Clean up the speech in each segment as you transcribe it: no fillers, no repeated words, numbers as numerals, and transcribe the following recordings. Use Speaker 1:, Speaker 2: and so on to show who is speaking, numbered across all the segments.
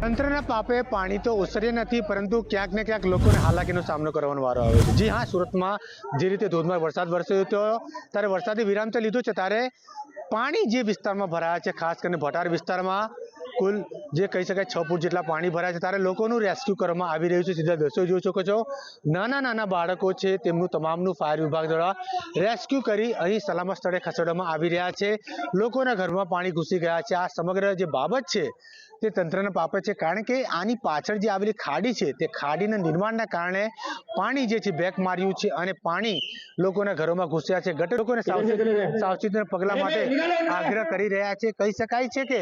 Speaker 1: તંત્રના પાપે પાણી તો ઓસર્યા નથી, પરંતુ ક્યાંક ને ક્યાંક લોકોને હાલાકીનો સામનો કરવાનો વારો આવ્યો છે। જી હા, સુરતમાં જે રીતે ધોધમાર વરસાદ વરસ્યો હતો ત્યારે વરસાદી વિરામ તો લીધો છે, ત્યારે પાણી જે વિસ્તારમાં ભરાયા છે, ખાસ કરીને ભટાર વિસ્તારમાં કુલ જે કહી શકાય 6 ફૂટ જેટલા પાણી ભરાયા છે, ત્યારે લોકોનું રેસ્ક્યુ કરવામાં આવી રહ્યું છે। સીધા દ્રશ્યો જોઈ શકો છો, નાના બાળકો છે તેમનું તમામનું ફાયર વિભાગ દ્વારા રેસ્ક્યુ કરી અહીં સલામત સ્થળે ખસેડવામાં આવી રહ્યા છે। લોકોના ઘરમાં પાણી ઘૂસી ગયા છે। આ સમગ્ર જે બાબત છે તે તંત્રના પાપે છે, કારણ કે આની પાછળ જે આવેલી ખાડી છે તે ખાડીના નિર્માણના કારણે પાણી જે છે બેક માર્યું છે અને પાણી લોકોના ઘરોમાં ઘૂસ્યા છે। ગટર લોકોને સાવચેતીના પગલા માટે આગ્રહ કરી રહ્યા છે। કહી શકાય છે કે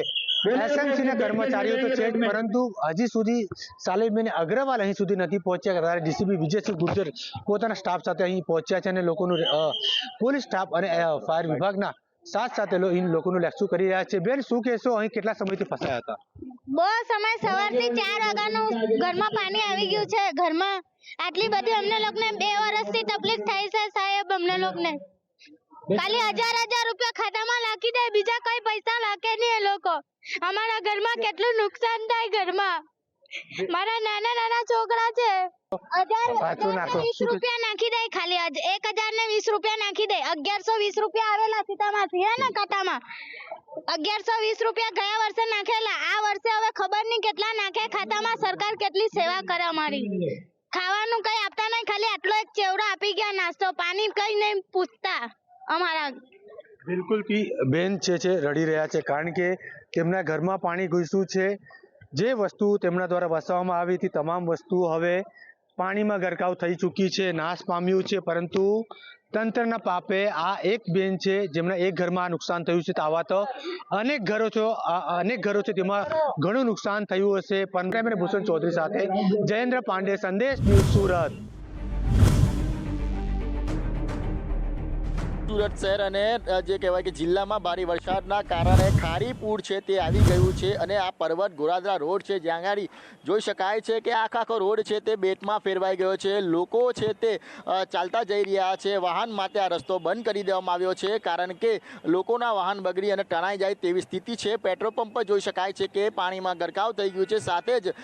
Speaker 1: એસએમસીના કર્મચારીઓ તો છે, પરંતુ હજી સુધી સાલિમબેન અગ્રવાલ અહીં સુધી નથી પહોંચ્યા। ત્યારે ડીસીપી વિજયસિંહ ગુર્જર પોતાના સ્ટાફ સાથે અહીં પહોંચ્યા છે અને લોકોનું પોલીસ સ્ટાફ અને ફાયર વિભાગના સાથે લોકોનું રેસ્ક્યુ કરી રહ્યા છે। બેન, શું કહેશો, અહીં કેટલા સમયથી ફસાયા હતા?
Speaker 2: બહુ સમય, સવારથી 4 વાગ્યાનું ઘરમાં પાણી આવી ગયું છે। ઘરમાં આટલી બધી અમને લોકોને 2 વર્ષથી તકલીફ થઈ છે સાહેબ। અમને લોકોને ખાલી 1000 રૂપિયા ખાતામાં નાખી દે, બીજા કઈ પૈસા નાખે નહીં એ લોકો। અમારા ઘરમાં કેટલું નુકસાન થાય। ઘરમાં મારા નાના છોકરા છે। 1020 રૂપિયા નાખી દે, ખાલી 1020 રૂપિયા નાખી દે। 1120 રૂપિયા આવેલા સીતામાંથી હે ને ખાતામાં। 1120 રૂપિયા ગયા વર્ષે નાખેલા, આ વર્ષે હવે ખબર નહીં કેટલા નાખે ખાતામાં। સરકાર કેટલી સેવા કરે અમારી। ખાવાનું કઈ આપતા નહીં, ખાલી આટલો એક ચેવડો આપી ગયા, નાસ્તો પાણી કઈ નહીં પૂછતા અમારા।
Speaker 1: બિલકુલ બેન છે રડી રહ્યા છે, કારણ કે તેમના ઘરમાં પાણી ઘૂસ્યું છે। જે વસ્તુ તેમના દ્વારા વસાવવામાં આવી હતી તમામ વસ્તુ હવે પાણીમાં ગરકાવ થઈ ચૂકી છે, નાશ પામ્યું છે। પરંતુ તંત્રના પાપે આ એક બેન છે જેમના એક ઘરમાં આ નુકસાન થયું છે, તો આવા તો અનેક ઘરો છે તેમાં ઘણું નુકસાન થયું હશે। કેમેરામેન ભૂષણ ચૌધરી સાથે જયેન્દ્ર પાંડે, સંદેશ ન્યૂઝ, સુરત।
Speaker 3: સુરત શહેર અને જે કહેવાય કે જિલ્લામાં ભારે વરસાદના કારણે ખારી પૂર છે તે આવી ગયું છે અને આ પર્વત ગોરાદરા રોડ છે, જ્યાં આગળ જોઈ શકાય છે કે આખો રોડ છે તે બેટમાં ફેરવાઈ ગયો છે। લોકો છે તે ચાલતા જઈ રહ્યા છે, વાહન માટે આ રસ્તો બંધ કરી દેવામાં આવ્યો છે, કારણ કે લોકોના વાહન બગડી અને તણાઈ જાય તેવી સ્થિતિ છે। પેટ્રોલ પંપ પર જોઈ શકાય છે કે પાણીમાં ગરકાવ થઈ ગયું છે। સાથે જ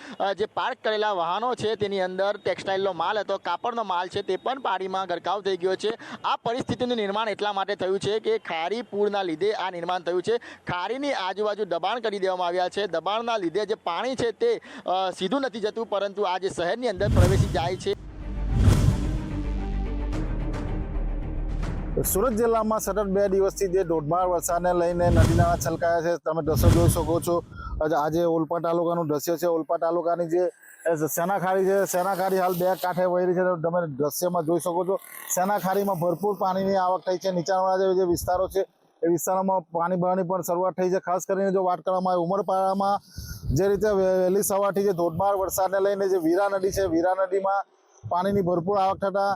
Speaker 3: જે પાર્ક કરેલા વાહનો છે તેની અંદર ટેક્સટાઇલનો માલ હતો, કાપડનો માલ છે, તે પણ પાણીમાં ગરકાવ થઈ ગયો છે। આ પરિસ્થિતિનું નિર્માણ એટલા માટે થયું છે કે ખારી પૂરના લીધે આ નિર્માણ થયું છે। ખારીની આજુબાજુ દબાણ કરી દેવામાં આવ્યા છે। દબાણના લીધે જે પાણી છે તે સીધું નથી જતું, પરંતુ આ જે શહેરની અંદર પ્રવેશી જાય છે।
Speaker 4: સુરત જિલ્લામાં સતત 2 દિવસથી જે ધોધમાર વરસાદને લઈને નદી નાળા છલકાયા છે, તમે દ્રશ્યો જોઈ શકો છો। આજે ઓલપાડ તાલુકાનું દ્રશ્ય છે। ઓલપાડ તાલુકાની જે સેનાખાડી છે, સેનાખાડી હાલ 2 કાંઠે વહી રહી છે, તમે દ્રશ્યમાં જોઈ શકો છો। સેનાખાડીમાં ભરપૂર પાણીની આવક થઈ છે। નીચાણવાળા જે વિસ્તારો છે એ વિસ્તારોમાં પાણી ભરવાની પણ શરૂઆત થઈ છે। ખાસ કરીને જો વાત કરવામાં આવે ઉમરપાડામાં જે રીતે વહેલી સવારથી જે ધોધમાર વરસાદને લઈને જે વીરા નદી છે, વીરા નદીમાં પાણીની ભરપૂર આવક થતાં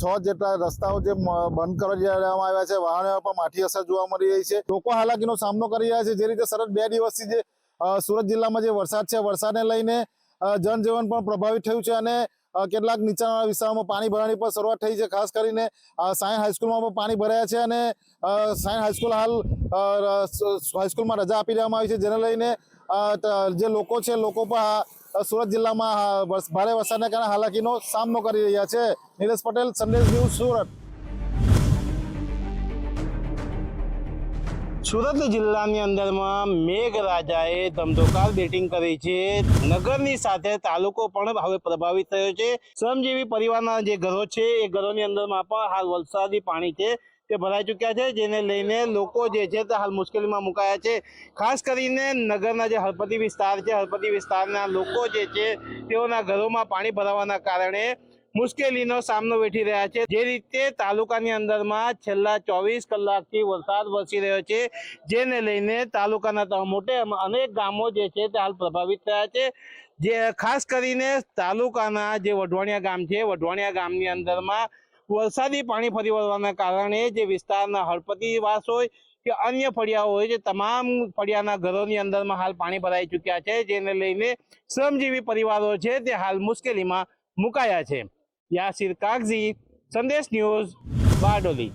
Speaker 4: 6 જેટલા રસ્તાઓ જે બંધ કરી દેવામાં આવ્યા છે। વાહનો પર માઠી અસર જોવા મળી રહી છે। લોકો હાલાકીનો સામનો કરી રહ્યા છે। જે રીતે સતત 2 દિવસથી જે સુરત જિલ્લામાં જે વરસાદ છે, વરસાદને લઈને જનજીવન પણ પ્રભાવિત થયું છે અને કેટલાક નીચાણવાળા વિસ્તારોમાં પાણી ભરવાની પણ શરૂઆત થઈ છે। ખાસ કરીને સાયન્સ હાઈસ્કૂલમાં પણ પાણી ભરાયા છે અને સાયન્સ હાઈસ્કૂલ હાલ હાઈસ્કૂલમાં રજા આપી દેવામાં આવી છે, જેને લઈને જે લોકો છે, લોકો પણ સુરત જિલ્લામાં ભારે વરસાદને કારણે હાલાકીનો સામનો કરી રહ્યા છે। નીલેશ પટેલ, સંદેશ ન્યૂઝ, સુરત।
Speaker 5: સુરત જિલ્લાની અંદરમાં મેઘરાજાએ ધમધોકાર બેટિંગ કરી છે। નગરની સાથે તાલુકો પણ હવે પ્રભાવિત થયો છે। શ્રમજીવી પરિવારના જે ઘરો છે એ ઘરોની અંદરમાં પણ હાલ વરસાદી પાણી છે તે ભરાઈ ચૂક્યા છે, જેને લઈને લોકો જે છે તે હાલ મુશ્કેલીમાં મુકાયા છે। ખાસ કરીને નગરના જે હળપતિ વિસ્તાર છે, હળપતિ વિસ્તારના લોકો જે છે તેઓના ઘરોમાં પાણી ભરાવાના કારણે મુશ્કેલીનો સામનો વેઠી રહ્યા છે। જે રીતે તાલુકાની અંદરમાં છેલ્લા 24 કલાકથી વરસાદ વરસી રહ્યો છે, જેને લઈને તાલુકાના મોટે અનેક ગામો જે છે તે હાલ પ્રભાવિત થયા છે। જે ખાસ કરીને તાલુકાના જે વઢવાણિયા ગામ છે, વઢવાણિયા ગામની અંદરમાં વરસાદી પાણી ફરી વળવાના કારણે જે વિસ્તારના હળપતિવાસ હોય કે અન્ય ફળિયાઓ હોય છે, તમામ ફળિયાના ઘરોની અંદરમાં હાલ પાણી ભરાઈ ચૂક્યા છે, જેને લઈને શ્રમજીવી પરિવારો છે તે હાલ મુશ્કેલીમાં મુકાયા છે। યાસિર કાગઝી, સંદેશ ન્યૂઝ, બારડોલી।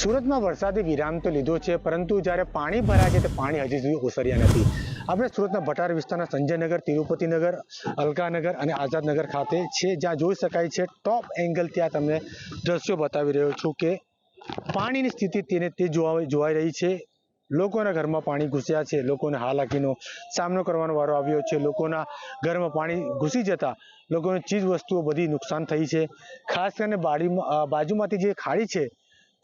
Speaker 1: સુરતમાં વરસાદી વિરામ તો લીધો છે, પરંતુ જ્યારે પાણી ભરાય છે તે પાણી હજી સુધી ઓસર્યા નથી. આપણે સુરતના ભટાર વિસ્તારના સંજયનગર, તિરુપતિનગર, અલકાનગર અને આઝાદનગર ખાતે છે, જ્યાં જોઈ શકાય છે ટોપ એંગલ ત્યાં તમને દ્રશ્યો બતાવી રહ્યો છું કે પાણીની સ્થિતિ તે જોવાઈ રહી છે. લોકોના ઘરમાં પાણી ઘૂસ્યા છે, લોકોને હાલાકીનો સામનો કરવાનો વારો આવ્યો છે. લોકોના ઘરમાં પાણી ઘૂસી જતા લોકોની ચીજ વસ્તુઓ બધી નુકસાન થઈ છે. ખાસ કરીને બાજુમાંથી જે ખાડી છે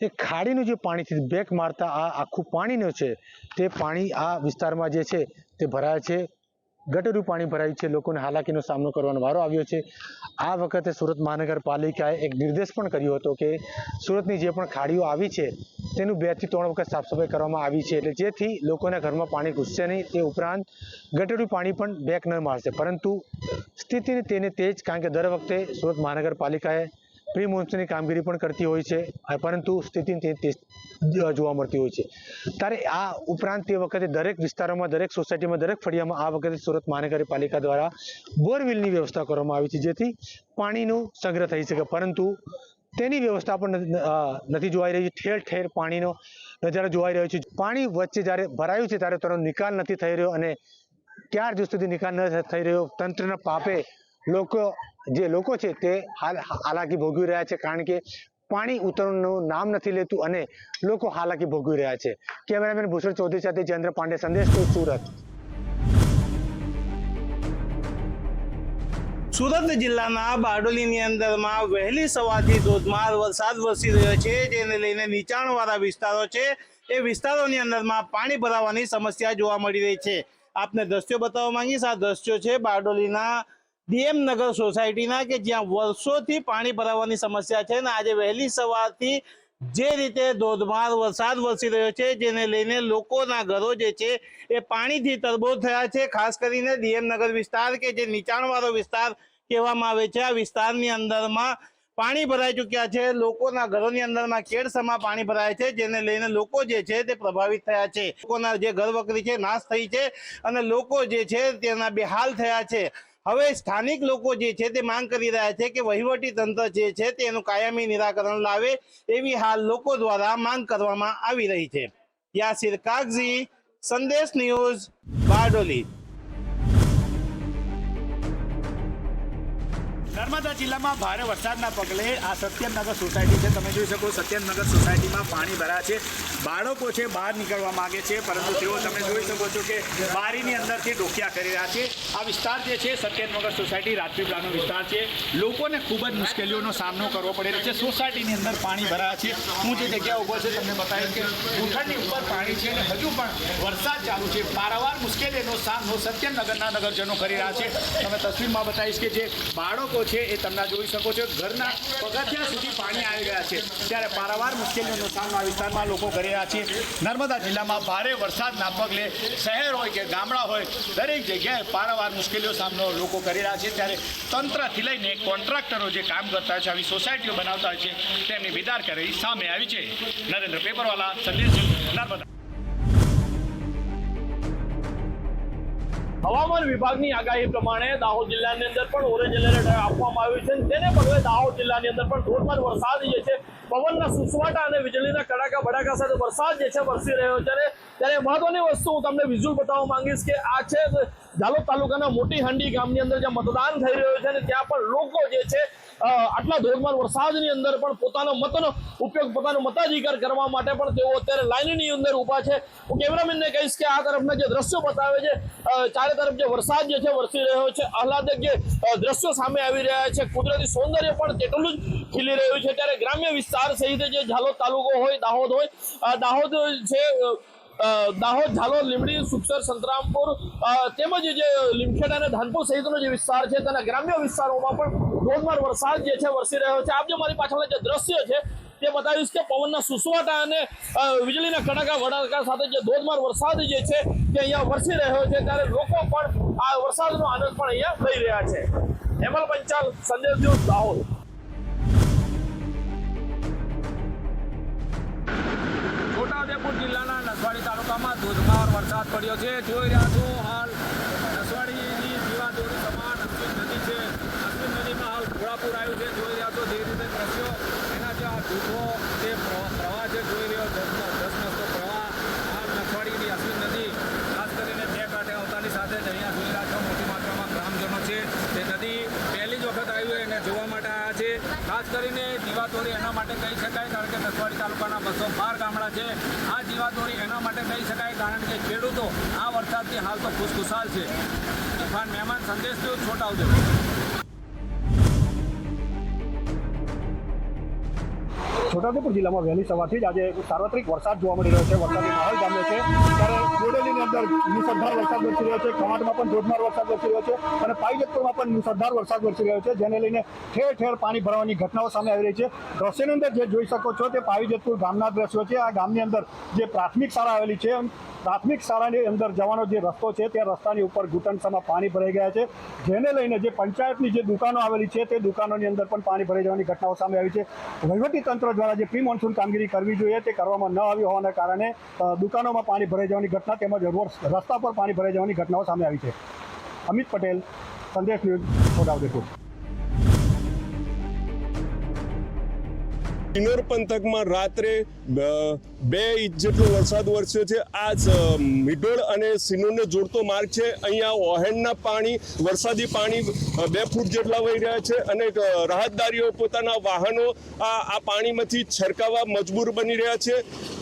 Speaker 1: તે ખાડીનું જે પાણીથી બેક મારતા આ આખું પાણીનું છે તે પાણી આ વિસ્તારમાં જે છે તે ભરાય છે. ગટરનું પાણી ભરાયું છે, લોકોને હાલાકીનો સામનો કરવાનો વારો આવ્યો છે. આ વખતે સુરત મહાનગરપાલિકાએ એક નિર્દેશ પણ કર્યો હતો કે સુરતની જે પણ ખાડીઓ આવી છે તેનું 2 થી 3 વખત સાફ સફાઈ કરવામાં આવી છે, એટલે જેથી લોકોના ઘરમાં પાણી ઘૂસશે નહીં. તે ઉપરાંત ગટરનું પાણી પણ બેક ન મારશે. પરંતુ સ્થિતિને તેને તે જ, કારણ કે દર વખતે સુરત મહાનગરપાલિકાએ પ્રી મોન્સૂનની કામગીરી પણ કરતી હોય છે, પરંતુ સ્થિતિ તે જોવા મળતી હોય છે. ત્યારે આ ઉપરાંત તે વખતે દરેક વિસ્તારોમાં, દરેક સોસાયટીમાં, દરેક ફળિયામાં આ વખતે સુરત મહાનગરપાલિકા દ્વારા બોરવેલની વ્યવસ્થા કરવામાં આવી છે, જેથી પાણીનો સંગ્રહ થઈ શકે. પરંતુ તેની વ્યવસ્થા પણ નથી જોવાઈ રહી. ઠેર ઠેર પાણીનો નજારો જોવાઈ રહ્યો છે. પાણી વચ્ચે જ્યારે ભરાયું છે ત્યારે તેનો નિકાલ નથી થઈ રહ્યો, અને ક્યાર જો સુધી નિકાલ ન થઈ રહ્યો, તંત્રના પાપે લોકો છે તે હાલાકી ભોગવી રહ્યા છે, કારણ કે પાણી ઉતરવાનું નામ નથી લેતું અને લોકો હાલાકી ભોગવી રહ્યા છે. કેમેરામેન ભૂષણ ચૌધરી સાથે જયેન્દ્ર પાંડે, સંદેશ ન્યૂઝ, સુરત.
Speaker 5: સુરત જિલ્લાના બારડોલીની અંદરમાં વહેલી સવારથી ધોધમાર વરસાદ વરસી રહ્યો છે, જેને લઈને નીચાણવાળા વિસ્તારો છે એ વિસ્તારોની અંદરમાં પાણી ભરાવાની સમસ્યા જોવા મળી રહી છે. આપને દ્રશ્યો બતાવવા માંગીશ. આ દ્રશ્યો છે બારડોલીના ડીએમ નગર સોસાયટીના, કે જ્યાં વર્ષોથી પાણી ભરાવાની સમસ્યા છે, અને આજે વહેલી સવારથી જે રીતે ધોધમાર વરસાદ વરસી રહ્યો છે, જેને લઈને લોકોના ઘરો જે છે એ પાણીથી તરબોળ થયા છે. ખાસ કરીને ડીએમ નગર વિસ્તાર, કે જે નીચાણવાળો વિસ્તાર કહેવામાં આવે છે, આ વિસ્તારની અંદરમાં પાણી ભરાઈ ચૂક્યા છે. લોકોના ઘરોની અંદરમાં કેડસમાં પાણી ભરાય છે, જેને લઈને લોકો જે છે તે પ્રભાવિત થયા છે. લોકોના જે ઘર વકરી છે નાશ થઈ છે, અને લોકો જે છે તેના બેહાલ થયા છે. હવે સ્થાનિક લોકો જે છે તે માંગ કરી રહ્યા છે કે વહીવટી તંત્ર જે છે તેનું કાયમી નિરાકરણ લાવે, એવી હાલ લોકો દ્વારા માંગ કરવામાં આવી રહી છે. યાસિર કાગઝી, સંદેશ ન્યૂઝ, બારડોલી.
Speaker 6: નર્મદા જિલ્લામાં ભારે વરસાદના પગલે આ સત્યનગર સોસાયટી છે, તમે જોઈ શકો સત્યનગર સોસાયટીમાં પાણી ભરાયા છે. બાળકો છે બહાર નીકળવા માંગે છે, પરંતુ તેઓ તમે જોઈ શકો છો કે બારીની અંદરથી ડોકિયા કરી રહ્યા છે. આ વિસ્તાર જે છે સત્યનગર સોસાયટી રાજપીપળાનો વિસ્તાર છે. લોકોને ખૂબ જ મુશ્કેલીઓનો સામનો કરવો પડી રહ્યો છે. સોસાયટીની અંદર પાણી ભરાયા છે. હું જે જગ્યા ઊભો છે તમને બતાવીશ કે ઘૂંટણની ઉપર પાણી છે, અને હજુ પણ વરસાદ ચાલુ છે. પારાવાર મુશ્કેલીનો સામનો સત્યનગરના નગરજનો કરી રહ્યા છે. તમે તસવીરમાં બતાવીશ કે જે બાળકો છે એ તમને જોઈ શકો છો, ઘરના પગથિયા સુધી પાણી આવી ગયા છે. ત્યારે પારાવાર મુશ્કેલીઓનો સામનો આ વિસ્તારમાં લોકો કરી રહ્યા છે. નર્મદા જિલ્લામાં ભારે વરસાદના પગલે શહેર હોય કે ગામડા હોય, દરેક જગ્યાએ પારાવાર મુશ્કેલીઓ સામનો લોકો કરી રહ્યા છે. ત્યારે તંત્રથી લઈને કોન્ટ્રાક્ટરો જે કામ કરતા હોય છે, આવી સોસાયટીઓ બનાવતા હોય છે, તેમની બેદારકારી સામે આવી છે. નરેન્દ્ર પેપરવાલા, સંદેશ, નર્મદા.
Speaker 7: હવામાન વિભાગની આગાહી પ્રમાણે દાહોદ જિલ્લાની અંદર પણ ઓરેન્જ એલર્ટ આપવામાં આવ્યું છે. તેને પગલે દાહોદ જિલ્લાની અંદર પણ ધોધમાર વરસાદ જે છે, પવનના સુસવાટા અને વીજળીના કડાકા ભડાકા સાથે વરસાદ જે છે વરસી રહ્યો છે. ત્યારે મહત્વની વસ્તુ હું તમને વિઝ્યુઅલ બતાવવા માંગીશ કે આ છે ઝાલોદ તાલુકાના મોટી હંડી ગામની અંદર જ્યાં મતદાન થઈ રહ્યું છે, અને ત્યાં પણ લોકો જે છે આટલા ધોધમાર વરસાદની અંદર પણ પોતાનો મતનો ઉપયોગ, પોતાનો મતાધિકાર કરવા માટે પણ તેઓ અત્યારે લાઈનની અંદર ઊભા છે. હું કેમેરામેનને કહીશ કે આ તરફના જે દ્રશ્યો બતાવે છે, ચારે તરફ જે વરસાદ જે છે વરસી રહ્યો છે, આહલાદક જે દ્રશ્યો સામે આવી રહ્યા છે, કુદરતી સૌંદર્ય પણ તેટલું જ ખીલી રહ્યું છે. ત્યારે ગ્રામ્ય વિસ્તાર સહિત જે ઝાલોદ તાલુકો હોય, દાહોદ હોય, દાહોદ છે, દાહોદ, ઝાલોદ, લીંબડી, સુખસર, સંતરામપુર તેમજ જે લીમખેડ અને ધાનપુર સહિતનો જે વિસ્તાર છે તેના ગ્રામ્ય વિસ્તારોમાં પણ ધોધમાર વરસાદ જે છે વરસી રહ્યો છે. આપ જે મારી પાછળના જે દ્રશ્ય છે તે બતાવીશ કે પવનના સુસવાટા અને વીજળીના કડાકા વડાકા સાથે જે ધોધમાર વરસાદ જે છે તે અહીંયા વરસી રહ્યો છે. ત્યારે લોકો પણ આ વરસાદનો આનંદ પણ અહીંયા લઈ રહ્યા છે. હેમલ પંચાલ, સંદેશ ન્યૂઝ, દાહોદ.
Speaker 8: છોટાઉદેપુર જિલ્લાના નસવાડી તાલુકામાં ધોધમાર વરસાદ પડ્યો છે. જોઈ રહ્યા છો હાલ નસવાડીની જીવાદોરી સમાન અશ્વિન નદી છે. અશ્વિન નદીમાં હાલ ઘોડાપુર આવ્યું છે. જોઈ રહ્યા છો જે રીતે દ્રશ્યો, એના જે આ ધૂપો જે પ્રવાહ છે જોઈ ખાસ કરીને જીવાદોરી એના માટે કહી શકાય કારણ કે નસવાડી તાલુકાના 212 ગામડા છે. આ જીવાદોરી એના માટે કહી શકાય કારણ કે ખેડૂતો આ વરસાદથી હાલ તો ખુશખુશાલ છે. ઇરફાન મહેમાન, સંદેશ ન્યૂઝ, છોટાઉદેપુર.
Speaker 6: છોટાઉદેપુર જિલ્લામાં વહેલી સવારથી જ આજે સાર્વત્રિક વરસાદ જોવા મળી રહ્યો છે. વરસાદી માહોલ જામ્યો છે. ત્યારે બોડેલીની અંદર મુસળધાર વરસાદ વરસી રહ્યો છે. ખમાટમાં પણ ધોધમાર વરસાદ વરસી રહ્યો છે અને પાવીજેતપુરમાં પણ મુસળધાર વરસાદ વરસી રહ્યો છે, જેને લઈને ઠેર ઠેર પાણી ભરાવાની ઘટનાઓ સામે આવી રહી છે. દ્રશ્યની અંદર જે જોઈ શકો છો તે પાવીજેતપુર ગામના દ્રશ્યો છે. આ ગામની અંદર જે પ્રાથમિક શાળા આવેલી છે, પ્રાથમિક શાળાની અંદર જવાનો જે રસ્તો છે ત્યાં રસ્તાની ઉપર ઘૂંટણસામાં પાણી ભરાઈ ગયા છે, જેને લઈને જે પંચાયતની જે દુકાનો આવેલી છે તે દુકાનોની અંદર પણ પાણી ભરાઈ જવાની ઘટનાઓ સામે આવી છે. વહીવટી તંત્ર દ્વારા જે પ્રી મોન્સૂન કામગીરી કરવી જોઈએ તે કરવામાં ન આવી હોવાના કારણે દુકાનોમાં પાણી ભરાઈ જવાની ઘટના તેમજ રસ્તા પર પાણી ભરાઈ જવાની ઘટનાઓ સામે આવી છે. અમિત પટેલ, સંદેશ ન્યૂઝ, છોટાઉદેપુર.
Speaker 9: કિન્નોર પંથકમાં રાત્રે 2 ઇંચ જેટલો વરસાદ વરસ્યો છે. આ મિડોળ અને સિનોરને જોડતો માર્ગ છે. અહીંયા ઓહેણના પાણી, વરસાદી પાણી 2 ફૂટ જેટલા વહી રહ્યા છે અને રાહતદારીઓ પોતાના વાહનો આ પાણીમાંથી છરકાવવા મજબૂર બની રહ્યા છે.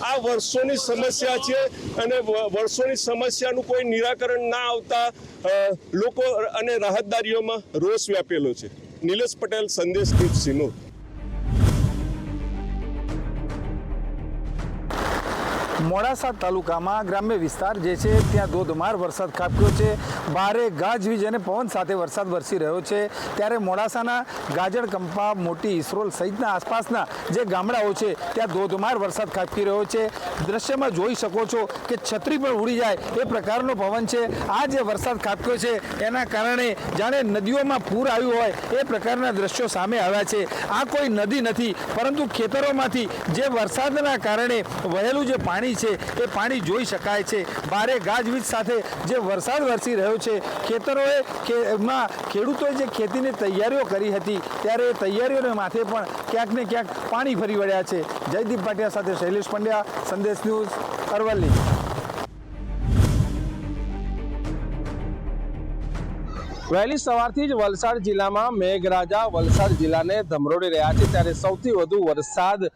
Speaker 9: આ વર્ષોની સમસ્યા છે અને વર્ષોની સમસ્યાનું કોઈ નિરાકરણ ના આવતા લોકો અને રાહતદારીઓમાં રોષ વ્યાપેલો છે. નિલેશ પટેલ, સંદેશ ન્યૂઝ, સિનોર.
Speaker 4: મોડાસા તાલુકામાં ગ્રામ્ય વિસ્તાર જે છે ત્યાં ધોધમાર વરસાદ ખાબક્યો છે. ભારે ગાજવીજ અને પવન સાથે વરસાદ વરસી રહ્યો છે. ત્યારે મોડાસાના ગાજર, કંપા, મોટી, ઇસરોલ સહિતના આસપાસના જે ગામડાઓ છે ત્યાં ધોધમાર વરસાદ ખાબકી રહ્યો છે. દ્રશ્યમાં જોઈ શકો છો કે છત્રી પણ ઉડી જાય એ પ્રકારનો પવન છે. આ જે વરસાદ ખાબક્યો છે એના કારણે જાણે નદીઓમાં પૂર આવ્યું હોય એ પ્રકારના દ્રશ્યો સામે આવ્યા છે. આ કોઈ નદી નથી પરંતુ ખેતરોમાંથી જે વરસાદના કારણે વહેલું જે પાણી છે એ પાણી જોઈ શકાય છે. ભારે ગાજવીજ સાથે જે વરસાદ વરસી રહ્યો છે, ખેતરોમાં ખેડૂતોએ જે ખેતીની તૈયારીઓ કરી હતી ત્યારે એ તૈયારીઓને માથે પણ ક્યાંક ને ક્યાંક પાણી ફરી વળ્યા છે. જયદીપ પાટિયા સાથે શૈલેષ પંડ્યા, સંદેશ ન્યૂઝ, અરવલ્લી.
Speaker 5: વહેલી સવારથી જ વલસાડ જિલ્લામાં મેઘરાજા વલસાડ જિલ્લાને ધમરોડી રહ્યા છે. ત્યારે સૌથી વધુ વરસાદ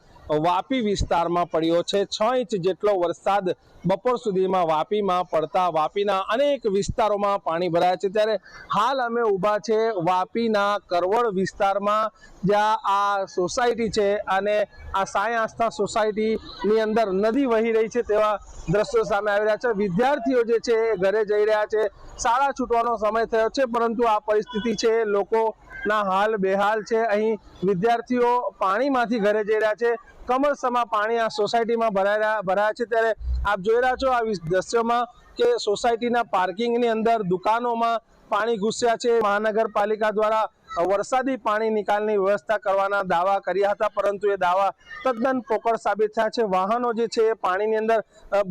Speaker 5: વાપી વિસ્તારમાં પડ્યો છે. 6 ઇંચ જેટલો વરસાદ બપોર સુધીમાં વાપીમાં પડતા વાપીના અનેક વિસ્તારોમાં પાણી ભરાયા છે. ત્યારે હાલ અમે ઊભા છે વાપીના કરવડ વિસ્તારમાં, જ્યાં આ સોસાયટી છે અને આ સાંઈ આસ્થા સોસાયટીની અંદર નદી વહી રહી છે તેવા દ્રશ્યો સામે આવી રહ્યા છે. વિદ્યાર્થીઓ જે છે એ ઘરે જઈ રહ્યા છે. શાળા છૂટવાનો સમય થયો છે પરંતુ આ પરિસ્થિતિ છે લોકોના હાલ બેહાલ છે. અહીં વિદ્યાર્થીઓ પાણીમાંથી ઘરે જઈ રહ્યા છે. કમરસમાં પાણી આ સોસાયટીમાં ભરાયા છે. ત્યારે આપ જોઈ રહ્યા છો આ દ્રશ્યોમાં કે સોસાયટીના પાર્કિંગની અંદર દુકાનોમાં પાણી ઘૂસ્યા છે. મહાનગરપાલિકા દ્વારા વરસાદી પાણી નિકાલની વ્યવસ્થા કરવાના દાવા કર્યા હતા પરંતુ એ દાવા તદ્દન પોકળ સાબિત થયા છે. વાહનો જે છે એ પાણીની અંદર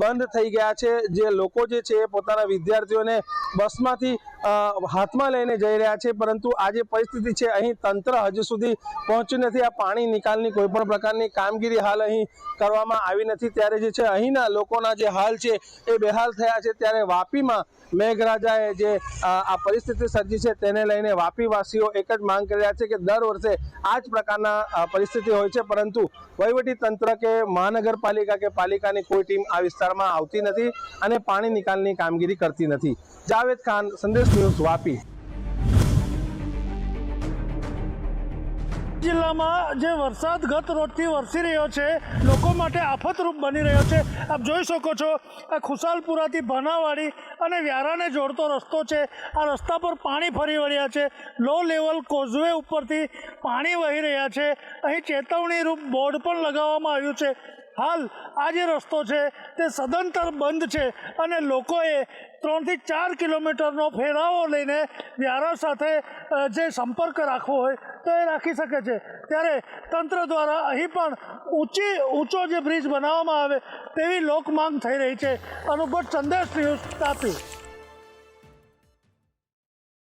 Speaker 5: બંધ થઈ ગયા છે. જે લોકો જે છે એ પોતાના વિદ્યાર્થીઓને બસમાંથી હાથમાં લઈને જઈ રહ્યા છે પરંતુ આ જે પરિસ્થિતિ છે અહીં તંત્ર હજુ સુધી પહોંચ્યું નથી. આ પાણી નિકાલની કોઈ પણ પ્રકારની કામગીરી હાલ અહીં કરવામાં આવી નથી. ત્યારે જે છે અહીંના લોકોના જે હાલ છે એ બેહાલ થયા છે. ત્યારે વાપીમાં મેઘરાજાએ જે આ પરિસ્થિતિ સર્જી છે તેને લઈને વાપીવાસીઓ એક જ માંગ કરી રહ્યા છે કે દર વર્ષે આ જ પ્રકારના પરિસ્થિતિ હોય છે પરંતુ વહીવટી તંત્ર કે મહાનગરપાલિકા કે પાલિકાની કોઈ ટીમ આ વિસ્તારમાં આવતી નથી અને પાણી નિકાલની કામગીરી કરતી નથી. જાવેદ ખાન, સંદેશ ન્યૂઝ, વાપી.
Speaker 10: જિલ્લામાં જે વરસાદ ગત રોજથી વરસી રહ્યો છે લોકો માટે આફતરૂપ બની રહ્યો છે. આપ જોઈ શકો છો આ ખુશાલપુરાથી ભાનાવાડી અને વ્યારાને જોડતો રસ્તો છે. આ રસ્તા પર પાણી ફરી વળ્યા છે. લો લેવલ કોઝવે ઉપરથી પાણી વહી રહ્યા છે. અહીં ચેતવણીરૂપ બોર્ડ પણ લગાવવામાં આવ્યું છે. હાલ આ જે રસ્તો છે તે સદંતર બંધ છે અને લોકોએ 3 થી 4 કિલોમીટરનો ફેરાવો લઈને વ્યારા સાથે જે સંપર્ક રાખવો હોય તો એ રાખી શકે છે. ત્યારે તંત્ર દ્વારા અહીં પણ ઊંચો જે બ્રિજ બનાવવામાં આવે તેવી લોક માંગ થઈ રહી છે. અનુભવ, સંદેશ ન્યૂઝ, તાપી.